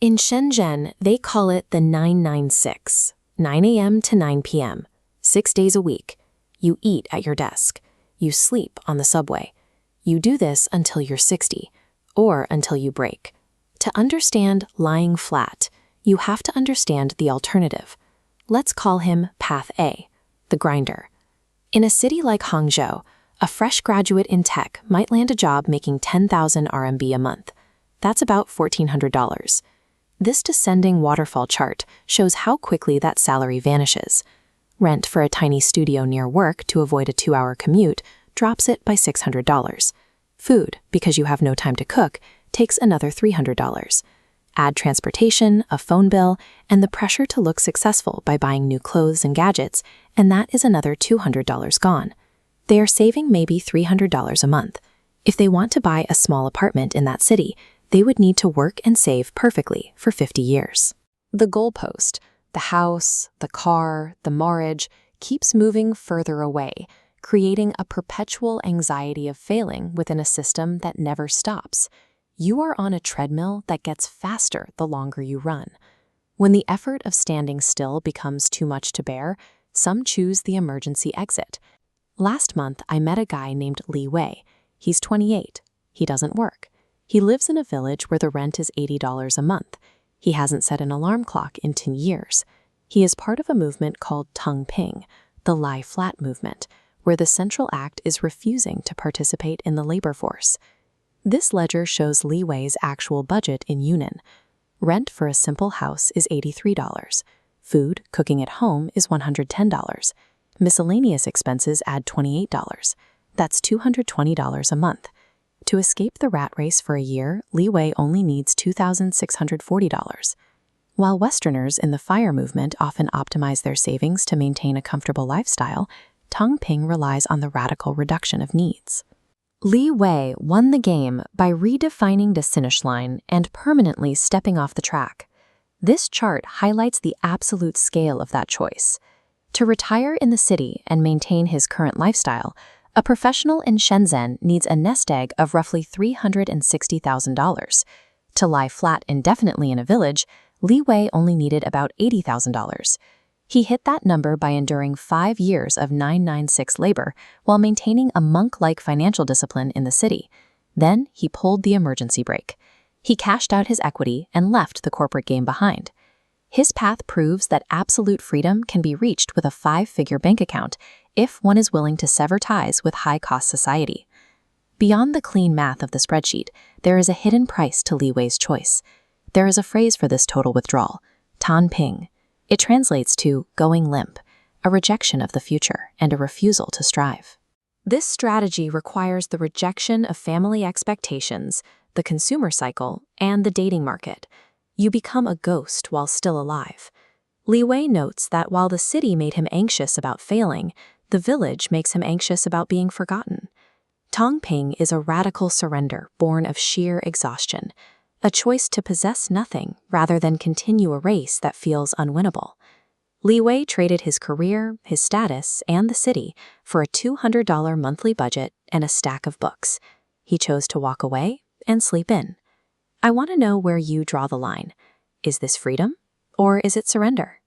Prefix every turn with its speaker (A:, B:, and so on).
A: In Shenzhen, they call it the 996, 9 a.m. to 9 p.m., 6 days a week. You eat at your desk. You sleep on the subway. You do this until you're 60, or until you break. To understand lying flat, you have to understand the alternative. Let's call him Path A, the grinder. In a city like Hangzhou, a fresh graduate in tech might land a job making 10,000 RMB a month. That's about $1,400. This descending waterfall chart shows how quickly that salary vanishes. Rent for a tiny studio near work to avoid a 2-hour commute drops it by $600. Food, because you have no time to cook, takes another $300. Add transportation, a phone bill, and the pressure to look successful by buying new clothes and gadgets, and that is another $200 gone. They are saving maybe $300 a month. If they want to buy a small apartment in that city, they would need to work and save perfectly for 50 years. The goalpost, the house, the car, the marriage, keeps moving further away, creating a perpetual anxiety of failing within a system that never stops. You are on a treadmill that gets faster the longer you run. When the effort of standing still becomes too much to bear, some choose the emergency exit. Last month, I met a guy named Li Wei. He's 28. He doesn't work. He lives in a village where the rent is $80 a month. He hasn't set an alarm clock in 10 years. He is part of a movement called Tang Ping, the lie flat movement, where the central act is refusing to participate in the labor force. This ledger shows Li Wei's actual budget in yuan. Rent for a simple house is $83. Food, cooking at home, is $110. Miscellaneous expenses add $28. That's $220 a month. To escape the rat race for a year, Li Wei only needs $2,640. While Westerners in the FIRE movement often optimize their savings to maintain a comfortable lifestyle, Tang Ping relies on the radical reduction of needs. Li Wei won the game by redefining the finish line and permanently stepping off the track. This chart highlights the absolute scale of that choice. To retire in the city and maintain his current lifestyle, a professional in Shenzhen needs a nest egg of roughly $360,000. To lie flat indefinitely in a village, Li Wei only needed about $80,000. He hit that number by enduring 5 years of 996 labor while maintaining a monk-like financial discipline in the city. Then he pulled the emergency brake. He cashed out his equity and left the corporate game behind. His path proves that absolute freedom can be reached with a 5-figure bank account if one is willing to sever ties with high-cost society. Beyond the clean math of the spreadsheet, there is a hidden price to Li Wei's choice. There is a phrase for this total withdrawal, Tang Ping. It translates to going limp, a rejection of the future and a refusal to strive. This strategy requires the rejection of family expectations, the consumer cycle, and the dating market. You become a ghost while still alive. Li Wei notes that while the city made him anxious about failing, the village makes him anxious about being forgotten. Tang Ping is a radical surrender born of sheer exhaustion, a choice to possess nothing rather than continue a race that feels unwinnable. Li Wei traded his career, his status, and the city for a $200 monthly budget and a stack of books. He chose to walk away and sleep in. I want to know where you draw the line. Is this freedom, or is it surrender?